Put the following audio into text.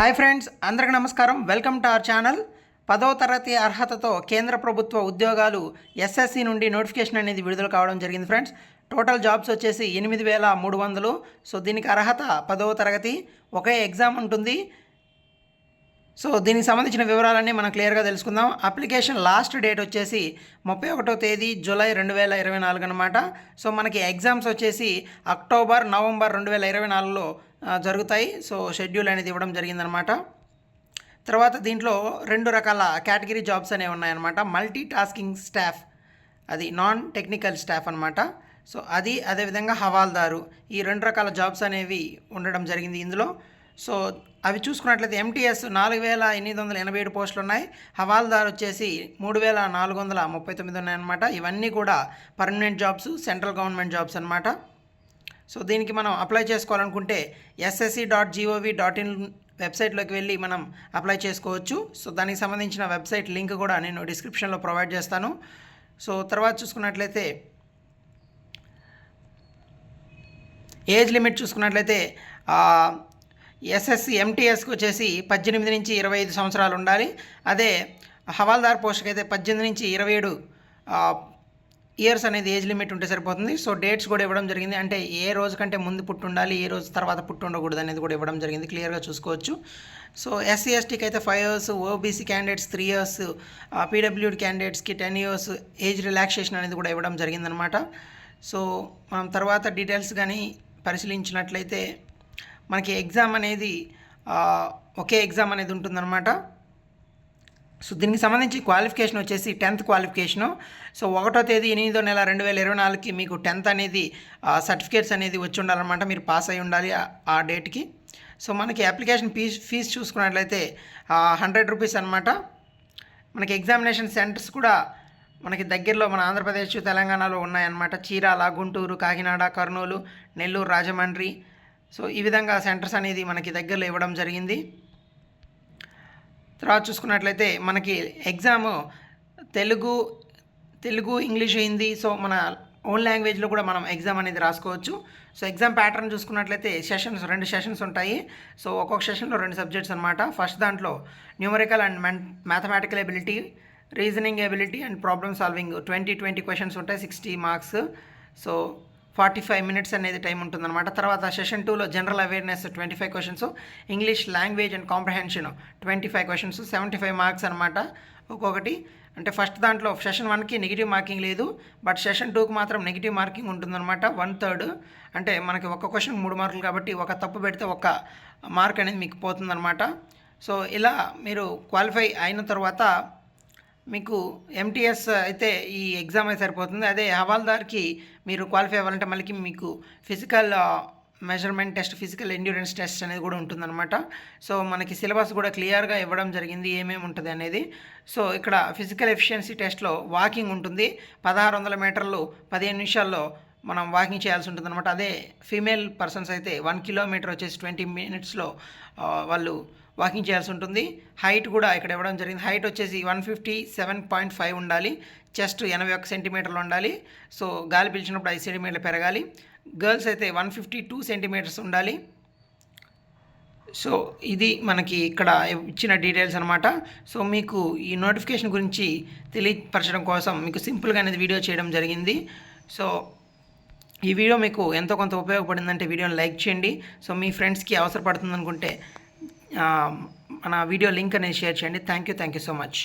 Hi friends, అందరికీ నమస్కారం. Welcome to our channel. 10వ తరగతి అర్హతతో కేంద్ర ప్రభుత్వ ఉద్యోగాలు ఎస్ఎస్సి నుండి నోటిఫికేషన్ అనేది విడుదల కావడం జరిగింది ఫ్రెండ్స్. టోటల్ జాబ్స్ వచ్చేసి 8,300. సో దీనికి అర్హత 10వ తరగతి, ఒకే ఎగ్జామ్ ఉంటుంది. సో దీనికి సంబంధించిన వివరాలన్నీ మనం క్లియర్గా తెలుసుకుందాం. అప్లికేషన్ లాస్ట్ డేట్ వచ్చేసి 31వ తేదీ జూలై 2024 అనమాట. సో మనకి ఎగ్జామ్స్ వచ్చేసి అక్టోబర్, నవంబర్ 2024లో జరుగుతాయి. సో షెడ్యూల్ అనేది ఇవ్వడం జరిగిందనమాట. తర్వాత దీంట్లో 2 రకాల కేటగిరీ జాబ్స్ అనేవి ఉన్నాయన్నమాట. మల్టీ టాస్కింగ్ స్టాఫ్, అది నాన్ టెక్నికల్ స్టాఫ్ అనమాట. సో అదేవిధంగా హవాల్దారు, ఈ 2 రకాల జాబ్స్ అనేవి ఉండడం జరిగింది ఇందులో. సో అవి చూసుకున్నట్లయితే ఎంటీఎస్ 4,887 పోస్టులు ఉన్నాయి. హవాల్దార్ వచ్చేసి 3,439 ఉన్నాయన్నమాట. ఇవన్నీ కూడా permanent jobs, central government jobs అనమాట. సో దీనికి మనం అప్లై చేసుకోవాలనుకుంటే ssc.gov.in వెబ్సైట్లోకి వెళ్ళి మనం అప్లై చేసుకోవచ్చు. సో దానికి సంబంధించిన వెబ్సైట్ లింక్ కూడా నేను డిస్క్రిప్షన్లో ప్రొవైడ్ చేస్తాను. సో తర్వాత చూసుకున్నట్లయితే ఏజ్ లిమిట్ చూసుకున్నట్లయితే ఎస్ఎస్సి ఎంటీఎస్కి వచ్చేసి 18 నుంచి 25 సంవత్సరాలు ఉండాలి. అదే హవాల్దార్ పోస్ట్కి అయితే 18 నుంచి 27 ఇయర్స్ అనేది ఏజ్ లిమిట్ ఉంటే సరిపోతుంది. సో డేట్స్ కూడా ఇవ్వడం జరిగింది, అంటే ఏ రోజు కంటే ముందు పుట్టి ఉండాలి, ఏ రోజు తర్వాత పుట్టి ఉండకూడదు అనేది కూడా ఇవ్వడం జరిగింది, క్లియర్గా చూసుకోవచ్చు. సో ఎస్సీ ఎస్టీకి అయితే 5 years, OBC candidates 3 years, PWD క్యాండిడేట్స్కి 10 years ఏజ్ రిలాక్సేషన్ అనేది కూడా ఇవ్వడం జరిగిందనమాట. సో మనం తర్వాత డీటెయిల్స్ కానీ పరిశీలించినట్లయితే మనకి ఎగ్జామ్ అనేది ఒకే ఎగ్జామ్ అనేది ఉంటుందన్నమాట. సో దీనికి సంబంధించి క్వాలిఫికేషన్ వచ్చేసి 10th క్వాలిఫికేషను. సో 1వ తేదీ 8వ నెల 2024కి మీకు 10th అనేది సర్టిఫికేట్స్ అనేది వచ్చి ఉండాలన్నమాట. మీరు పాస్ అయి ఉండాలి ఆ డేట్కి. సో మనకి అప్లికేషన్ ఫీజు చూసుకున్నట్లయితే 100 రూపీస్ అనమాట. మనకి ఎగ్జామినేషన్ సెంటర్స్ కూడా మనకి దగ్గరలో మన ఆంధ్రప్రదేశ్, తెలంగాణలో ఉన్నాయన్నమాట. చీరాల, గుంటూరు, కాకినాడ, కర్నూలు, నెల్లూరు, రాజమండ్రి. సో ఈ విధంగా సెంటర్స్ అనేది మనకి దగ్గరలో ఇవ్వడం జరిగింది. తర్వాత చూసుకున్నట్లయితే మనకి exam Telugu, English, Hindi, so మన ఓన్ లాంగ్వేజ్లో కూడా మనం ఎగ్జామ్ అనేది రాసుకోవచ్చు. సో ఎగ్జామ్ ప్యాటర్న్ చూసుకున్నట్లయితే 2 సెషన్స్ ఉంటాయి. సో ఒక్కొక్క సెషన్లో 2 సబ్జెక్ట్స్ అనమాట. ఫస్ట్ దాంట్లో numerical and mathematical ability, reasoning ability and problem solving 20 questions ఉంటాయి, 60 మార్క్స్. సో 45 minutes అనేది టైం ఉంటుందన్నమాట. తర్వాత సెషన్ 2లో general awareness 25 questions, English language and comprehension 25 questions, 75 marks అనమాట ఒక్కొక్కటి. అంటే ఫస్ట్ దాంట్లో సెషన్ 1కి నెగిటివ్ మార్కింగ్ లేదు, బట్ సెషన్ 2కి మాత్రం నెగిటివ్ మార్కింగ్ ఉంటుందన్నమాట, 1/3. అంటే మనకి ఒక క్వశ్చన్ 3 మార్కులు కాబట్టి ఒక తప్పు పెడితే 1 మార్క్ అనేది మీకు పోతుందన్నమాట. సో ఇలా మీరు క్వాలిఫై అయిన తర్వాత మీకు ఎంటీఎస్ అయితే ఈ ఎగ్జామ్ అయితే సరిపోతుంది. అదే హవాల్దార్కి మీరు క్వాలిఫై అవ్వాలంటే మళ్ళీ మీకు physical measurement test, physical endurance test అనేది కూడా ఉంటుందన్నమాట. సో మనకి సిలబస్ కూడా క్లియర్గా ఇవ్వడం జరిగింది ఏమేమి ఉంటుంది అనేది. సో ఇక్కడ ఫిజికల్ ఎఫిషియన్సీ టెస్ట్లో వాకింగ్ ఉంటుంది. 1600 మీటర్లు 15 నిమిషాల్లో మనం వాకింగ్ చేయాల్సి ఉంటుంది అనమాట. అదే ఫీమేల్ పర్సన్స్ అయితే 1 kilometer వచ్చేసి 20 minutesలో వాళ్ళు వాకింగ్ చేయాల్సి ఉంటుంది. హైట్ కూడా ఇక్కడ ఇవ్వడం జరిగింది. హైట్ వచ్చేసి 157.5 ఉండాలి. చెస్ట్ 81 సెంటీమీటర్లు ఉండాలి. సో గాలి పీల్చినప్పుడు 5 సెంటీమీటర్లు పెరగాలి. గర్ల్స్ అయితే 152 సెంటీమీటర్స్ ఉండాలి. సో ఇది మనకి ఇక్కడ ఇచ్చిన డీటెయిల్స్ అనమాట. సో మీకు ఈ నోటిఫికేషన్ గురించి తెలియపరచడం కోసం మీకు సింపుల్గా అనేది వీడియో చేయడం జరిగింది. సో ఈ వీడియో మీకు ఎంతో కొంత ఉపయోగపడిందంటే వీడియోని లైక్ చేయండి. సో మీ ఫ్రెండ్స్కి అవసరపడుతుంది అనుకుంటే మన వీడియో లింక్ అనేది షేర్ చేయండి. Thank you so much.